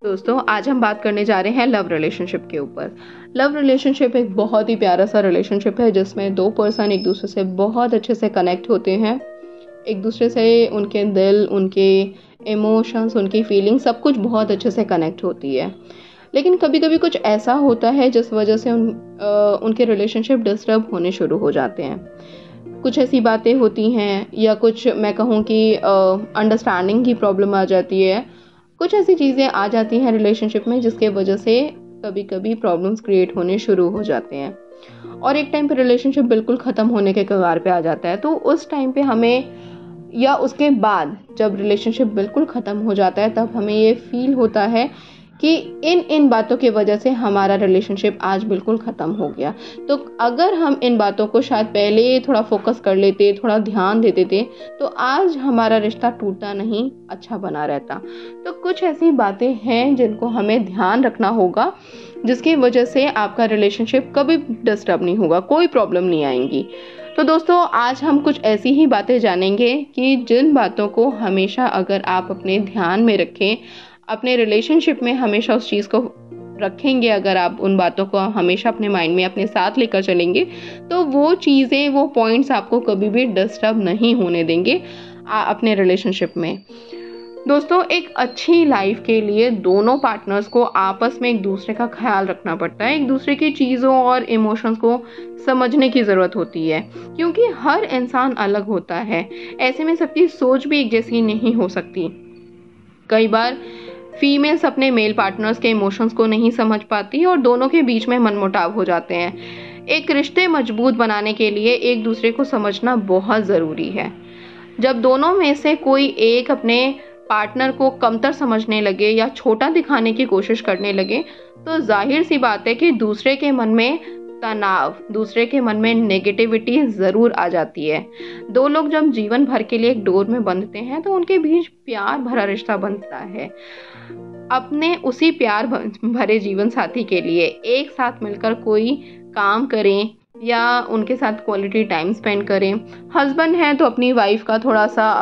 दोस्तों, आज हम बात करने जा रहे हैं लव रिलेशनशिप के ऊपर। लव रिलेशनशिप एक बहुत ही प्यारा सा रिलेशनशिप है जिसमें दो पर्सन एक दूसरे से बहुत अच्छे से कनेक्ट होते हैं। एक दूसरे से उनके दिल, उनके इमोशंस, उनकी फीलिंग सब कुछ बहुत अच्छे से कनेक्ट होती है। लेकिन कभी कभी कुछ ऐसा होता है जिस वजह से उनके रिलेशनशिप डिस्टर्ब होने शुरू हो जाते हैं। कुछ ऐसी बातें होती हैं या कुछ मैं कहूँ कि अंडरस्टैंडिंग की प्रॉब्लम आ जाती है। कुछ ऐसी चीज़ें आ जाती हैं रिलेशनशिप में जिसके वजह से कभी कभी प्रॉब्लम्स क्रिएट होने शुरू हो जाते हैं और एक टाइम पे रिलेशनशिप बिल्कुल ख़त्म होने के कगार पे आ जाता है। तो उस टाइम पे हमें या उसके बाद जब रिलेशनशिप बिल्कुल ख़त्म हो जाता है तब हमें ये फील होता है कि इन बातों की वजह से हमारा रिलेशनशिप आज बिल्कुल ख़त्म हो गया। तो अगर हम इन बातों को शायद पहले थोड़ा फोकस कर लेते, थोड़ा ध्यान देते थे, तो आज हमारा रिश्ता टूटता नहीं, अच्छा बना रहता। तो कुछ ऐसी बातें हैं जिनको हमें ध्यान रखना होगा जिसकी वजह से आपका रिलेशनशिप कभी डिस्टर्ब नहीं होगा, कोई प्रॉब्लम नहीं आएंगी। तो दोस्तों, आज हम कुछ ऐसी ही बातें जानेंगे कि जिन बातों को हमेशा अगर आप अपने ध्यान में रखें, अपने रिलेशनशिप में हमेशा उस चीज़ को रखेंगे, अगर आप उन बातों को हमेशा अपने माइंड में अपने साथ लेकर चलेंगे तो वो चीज़ें, वो पॉइंट्स आपको कभी भी डिस्टर्ब नहीं होने देंगे अपने रिलेशनशिप में। दोस्तों, एक अच्छी लाइफ के लिए दोनों पार्टनर्स को आपस में एक दूसरे का ख्याल रखना पड़ता है, एक दूसरे की चीज़ों और इमोशंस को समझने की ज़रूरत होती है, क्योंकि हर इंसान अलग होता है। ऐसे में सबकी सोच भी एक जैसी नहीं हो सकती। कई बार फीमेल्स अपने मेल पार्टनर्स के इमोशंस को नहीं समझ पाती और दोनों के बीच में मनमुटाव हो जाते हैं। एक रिश्ते मजबूत बनाने के लिए एक दूसरे को समझना बहुत ज़रूरी है। जब दोनों में से कोई एक अपने पार्टनर को कमतर समझने लगे या छोटा दिखाने की कोशिश करने लगे तो जाहिर सी बात है कि दूसरे के मन में तनाव, दूसरे के मन में नेगेटिविटी ज़रूर आ जाती है। दो लोग जब जीवन भर के लिए एक डोर में बंधते हैं तो उनके बीच प्यार भरा रिश्ता बनता है। अपने उसी प्यार भरे जीवन साथी के लिए एक साथ मिलकर कोई काम करें या उनके साथ क्वालिटी टाइम स्पेंड करें। हस्बैंड है तो अपनी वाइफ का थोड़ा सा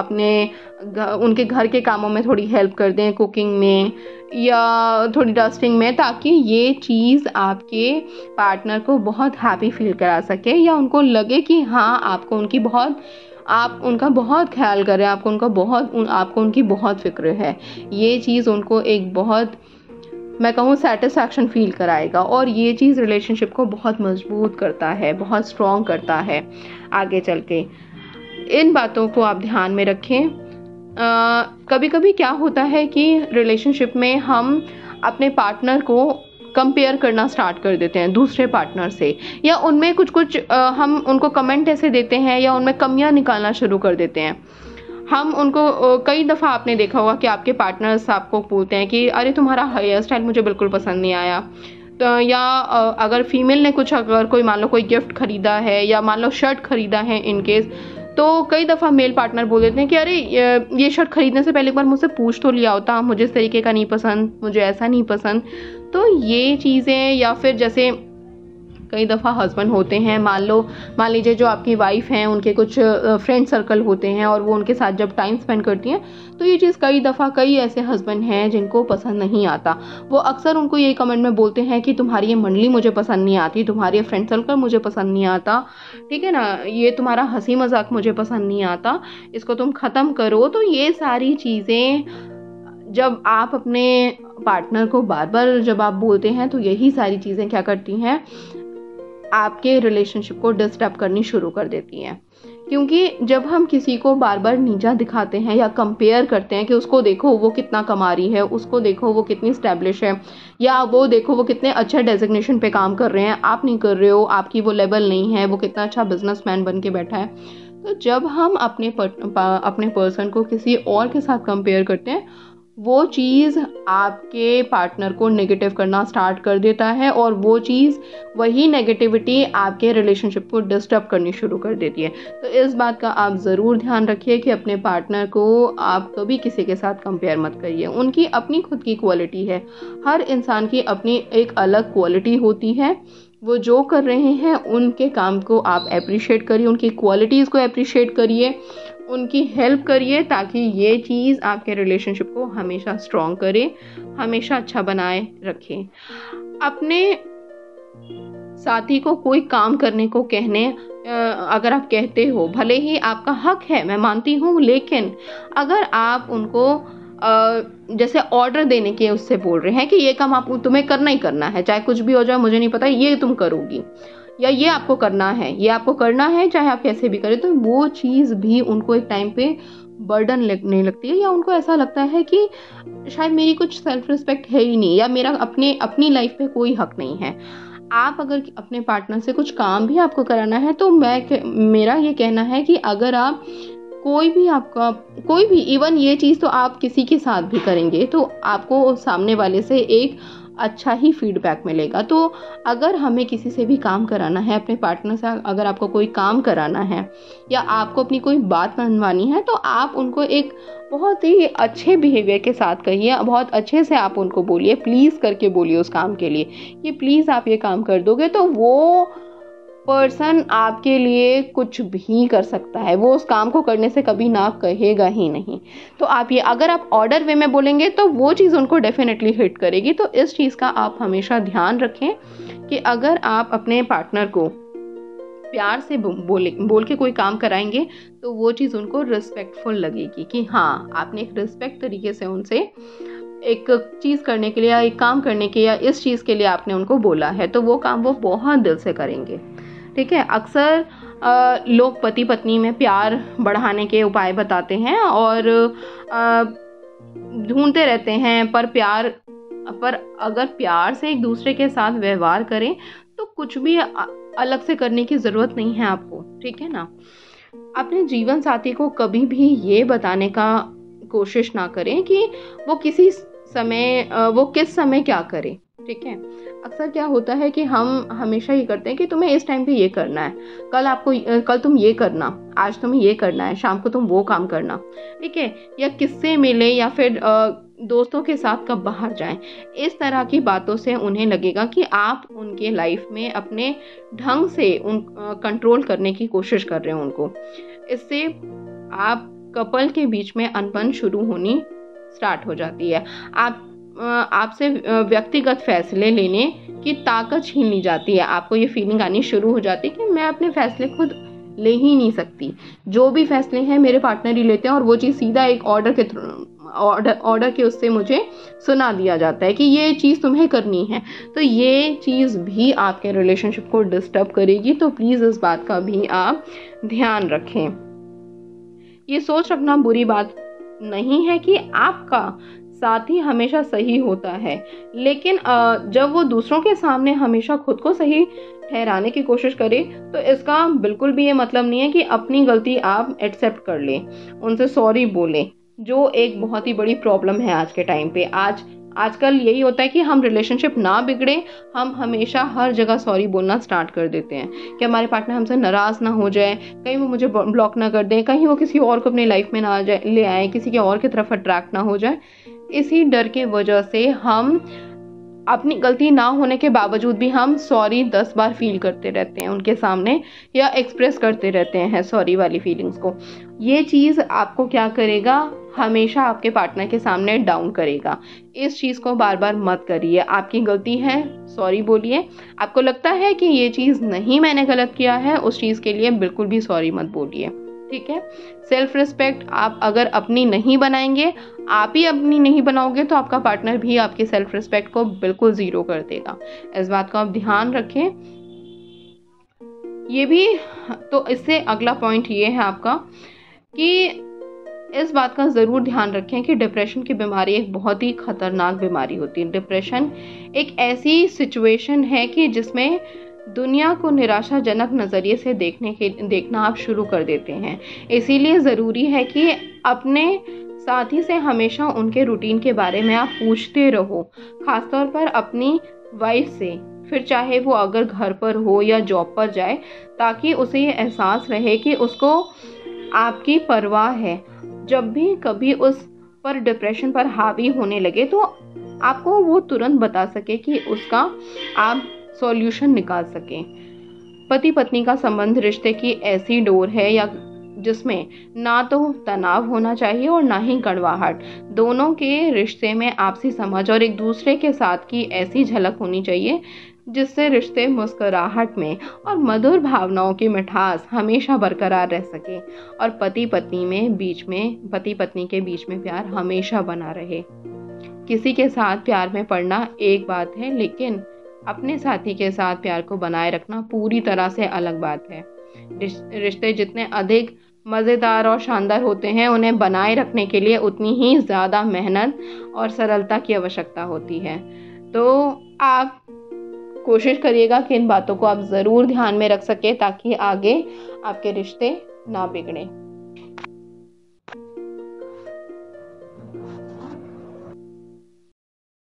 उनके घर के कामों में थोड़ी हेल्प कर दें, कुकिंग में या थोड़ी डस्टिंग में, ताकि ये चीज़ आपके पार्टनर को बहुत हैप्पी फील करा सके या उनको लगे कि हाँ, आप उनका बहुत ख्याल कर रहे हैं, आपको उनकी बहुत फिक्र है। ये चीज़ उनको एक बहुत, मैं कहूँ, सेटिस्फैक्शन फील कराएगा और ये चीज़ रिलेशनशिप को बहुत मजबूत करता है, बहुत स्ट्रॉन्ग करता है आगे चल के। इन बातों को आप ध्यान में रखें। कभी कभी क्या होता है कि रिलेशनशिप में हम अपने पार्टनर को कंपेयर करना स्टार्ट कर देते हैं दूसरे पार्टनर से, या उनमें कुछ हम उनको कमेंट ऐसे देते हैं या उनमें कमियां निकालना शुरू कर देते हैं। हम उनको कई दफ़ा आपने देखा होगा कि आपके पार्टनर्स आपको बोलते हैं कि अरे तुम्हारा हेयर स्टाइल मुझे बिल्कुल पसंद नहीं आया। तो या अगर फीमेल ने अगर कोई मान लो कोई गिफ्ट खरीदा है या मान लो शर्ट खरीदा है इन केस, तो कई दफ़ा मेल पार्टनर बोल देते हैं कि अरे ये शर्ट खरीदने से पहले एक बार मुझसे पूछ तो लिया होता, मुझे इस तरीके का नहीं पसंद, मुझे ऐसा नहीं पसंद। तो ये चीज़ें, या फिर जैसे कई दफ़ा हस्बैंड होते हैं, मान लीजिए जो आपकी वाइफ हैं उनके कुछ फ्रेंड सर्कल होते हैं और वो उनके साथ जब टाइम स्पेंड करती हैं तो ये चीज़ कई ऐसे हस्बैंड हैं जिनको पसंद नहीं आता। वो अक्सर उनको यही कमेंट में बोलते हैं कि तुम्हारी ये मंडली मुझे पसंद नहीं आती, तुम्हारी फ्रेंड सर्कल मुझे पसंद नहीं आता, ठीक है ना, ये तुम्हारा हंसी मजाक मुझे पसंद नहीं आता, इसको तुम ख़त्म करो। तो ये सारी चीज़ें जब आप अपने पार्टनर को बार बार जब आप बोलते हैं तो यही सारी चीज़ें क्या करती हैं, आपके रिलेशनशिप को डिस्टर्ब करनी शुरू कर देती हैं। क्योंकि जब हम किसी को बार बार नीचा दिखाते हैं या कंपेयर करते हैं कि उसको देखो वो कितना कमा रही है, उसको देखो वो कितनी स्टैब्लिश है, या वो देखो वो कितने अच्छे डेजिग्नेशन पे काम कर रहे हैं, आप नहीं कर रहे हो, आपकी वो लेवल नहीं है, वो कितना अच्छा बिजनेसमैन बन के बैठा है। तो जब हम अपने पर्सन को किसी और के साथ कंपेयर करते हैं, वो चीज़ आपके पार्टनर को नेगेटिव करना स्टार्ट कर देता है और वो चीज़, वही नेगेटिविटी आपके रिलेशनशिप को डिस्टर्ब करनी शुरू कर देती है। तो इस बात का आप ज़रूर ध्यान रखिए कि अपने पार्टनर को आप कभी किसी के साथ कंपेयर मत करिए। उनकी अपनी खुद की क्वालिटी है, हर इंसान की अपनी एक अलग क्वालिटी होती है। वो जो कर रहे हैं उनके काम को आप अप्रिशिएट करिए, उनकी क्वालिटीज़ को अप्रिशिएट करिए उनकी हेल्प करिए ताकि ये चीज़ आपके रिलेशनशिप को हमेशा स्ट्रॉन्ग करे, हमेशा अच्छा बनाए रखे। अपने साथी को कोई काम करने को अगर आप कहते हो, भले ही आपका हक है, मैं मानती हूँ, लेकिन अगर आप उनको जैसे ऑर्डर देने के उससे बोल रहे हैं कि ये काम आप तुम्हें करना ही करना है, चाहे कुछ भी हो जाए मुझे नहीं पता, ये तुम करोगी या ये आपको करना है, ये आपको करना है चाहे आप कैसे भी करें, तो वो चीज़ भी उनको एक टाइम पे बर्डन लगने लगती है, या उनको ऐसा लगता है कि शायद मेरी कुछ सेल्फ रिस्पेक्ट है ही नहीं, या मेरा अपनी लाइफ पे कोई हक नहीं है। आप अगर अपने पार्टनर से कुछ काम भी आपको कराना है तो मेरा ये कहना है कि अगर आप कोई भी इवन ये चीज़ तो आप किसी के साथ भी करेंगे तो आपको सामने वाले से एक अच्छा ही फीडबैक मिलेगा। तो अगर हमें किसी से भी काम कराना है, अपने पार्टनर से अगर आपको कोई काम कराना है या आपको अपनी कोई बात मनवानी है, तो आप उनको एक बहुत ही अच्छे बिहेवियर के साथ कहिए, बहुत अच्छे से आप उनको बोलिए, प्लीज़ करके बोलिए उस काम के लिए कि प्लीज़ आप ये काम कर दोगे, तो वो पर्सन आपके लिए कुछ भी कर सकता है, वो उस काम को करने से कभी ना कहेगा ही नहीं। तो आप ये अगर आप ऑर्डर वे में बोलेंगे तो वो चीज़ उनको डेफिनेटली हिट करेगी। तो इस चीज़ का आप हमेशा ध्यान रखें कि अगर आप अपने पार्टनर को प्यार से बोल के कोई काम कराएंगे तो वो चीज़ उनको रिस्पेक्टफुल लगेगी कि हाँ, आपने एक रिस्पेक्ट तरीके से उनसे एक चीज़ करने के लिए या एक काम करने के या इस चीज़ के लिए आपने उनको बोला है, तो वो काम वो बहुत दिल से करेंगे। ठीक है। अक्सर लोग पति पत्नी में प्यार बढ़ाने के उपाय बताते हैं और ढूंढते रहते हैं, पर अगर प्यार से एक दूसरे के साथ व्यवहार करें तो कुछ भी अलग से करने की ज़रूरत नहीं है आपको। ठीक है ना। अपने जीवन साथी को कभी भी ये बताने का कोशिश ना करें कि वो किस समय क्या करे। ठीक है। अक्सर क्या होता है कि हम हमेशा ये करते हैं कि तुम्हें इस टाइम पे ये करना है, कल तुम ये करना, आज तुम्हें ये करना है, शाम को तुम वो काम करना। ठीक है। या किससे मिले या फिर दोस्तों के साथ कब बाहर जाएं। इस तरह की बातों से उन्हें लगेगा कि आप उनके लाइफ में अपने ढंग से कंट्रोल करने की कोशिश कर रहे हो उनको। इससे आप कपल के बीच में अनबन शुरू होनी स्टार्ट हो जाती है। आपसे व्यक्तिगत फैसले लेने की ताकत छीन ली जाती है। आपको ये फीलिंग आनी शुरू हो जाती है कि मैं अपने फैसले खुद ले ही नहीं सकती, जो भी फैसले हैं मेरे पार्टनर ही लेते हैं, और वो चीज़ सीधा एक ऑर्डर के उससे मुझे सुना दिया जाता है कि ये चीज़ तुम्हें करनी है। तो ये चीज़ भी आपके रिलेशनशिप को डिस्टर्ब करेगी। तो प्लीज़ इस बात का भी आप ध्यान रखें। ये सोच रखना बुरी बात नहीं है कि आपका साथी हमेशा सही होता है, लेकिन जब वो दूसरों के सामने हमेशा खुद को सही ठहराने की कोशिश करे तो इसका बिल्कुल भी ये मतलब नहीं है कि अपनी गलती आप एक्सेप्ट कर लें, उनसे सॉरी बोलें, जो एक बहुत ही बड़ी प्रॉब्लम है आज के टाइम पे। आजकल यही होता है कि हम रिलेशनशिप ना बिगड़े, हम हमेशा हर जगह सॉरी बोलना स्टार्ट कर देते हैं कि हमारे पार्टनर हमसे नाराज़ ना हो जाए, कहीं वो मुझे ब्लॉक ना कर दें, कहीं वो किसी और को अपनी लाइफ में ना ले आए, किसी के और की तरफ अट्रैक्ट ना हो जाए। इसी डर के वजह से हम अपनी गलती ना होने के बावजूद भी हम सॉरी 10 बार फील करते रहते हैं उनके सामने, या एक्सप्रेस करते रहते हैं सॉरी वाली फीलिंग्स को। ये चीज़ आपको क्या करेगा, हमेशा आपके पार्टनर के सामने डाउन करेगा। इस चीज़ को बार बार मत करिए। आपकी गलती है, सॉरी बोलिए। आपको लगता है कि ये चीज़ नहीं मैंने गलत किया है, उस चीज़ के लिए बिल्कुल भी सॉरी मत बोलिए। ठीक है। सेल्फ रिस्पेक्ट आप अगर अपनी नहीं बनाएंगे, आप ही अपनी नहीं बनाओगे, तो आपका पार्टनर भी आपकी सेल्फ रिस्पेक्ट को बिल्कुल ज़ीरो कर देगा। इस बात का आप ध्यान रखें। ये भी तो इससे अगला पॉइंट ये है आपका कि इस बात का ज़रूर ध्यान रखें कि डिप्रेशन की बीमारी एक बहुत ही खतरनाक बीमारी होती है। डिप्रेशन एक ऐसी सिचुएशन है कि जिसमें दुनिया को निराशाजनक नज़रिए से देखना आप शुरू कर देते हैं। इसीलिए ज़रूरी है कि अपने साथी से हमेशा उनके रूटीन के बारे में आप पूछते रहो, खासतौर पर अपनी वाइफ से, फिर चाहे वो अगर घर पर हो या जॉब पर जाए, ताकि उसे ये एहसास रहे कि उसको आपकी परवाह है। जब भी कभी उस पर डिप्रेशन पर हावी होने लगे तो आपको वो तुरंत बता सके कि उसका आप सॉल्यूशन निकाल सकें। पति पत्नी का संबंध रिश्ते की ऐसी डोर है या जिसमें ना तो तनाव होना चाहिए और ना ही कड़वाहट। दोनों के रिश्ते में आपसी समझ और एक दूसरे के साथ की ऐसी झलक होनी चाहिए जिससे रिश्ते मुस्कुराहट में और मधुर भावनाओं की मिठास हमेशा बरकरार रह सके और पति पत्नी के बीच में प्यार हमेशा बना रहे। किसी के साथ प्यार में पड़ना एक बात है, लेकिन अपने साथी के साथ प्यार को बनाए रखना पूरी तरह से अलग बात है। रिश्ते जितने अधिक मज़ेदार और शानदार होते हैं, उन्हें बनाए रखने के लिए उतनी ही ज़्यादा मेहनत और सरलता की आवश्यकता होती है। तो आप कोशिश करिएगा कि इन बातों को आप ज़रूर ध्यान में रख सकें ताकि आगे आपके रिश्ते ना बिगड़ें।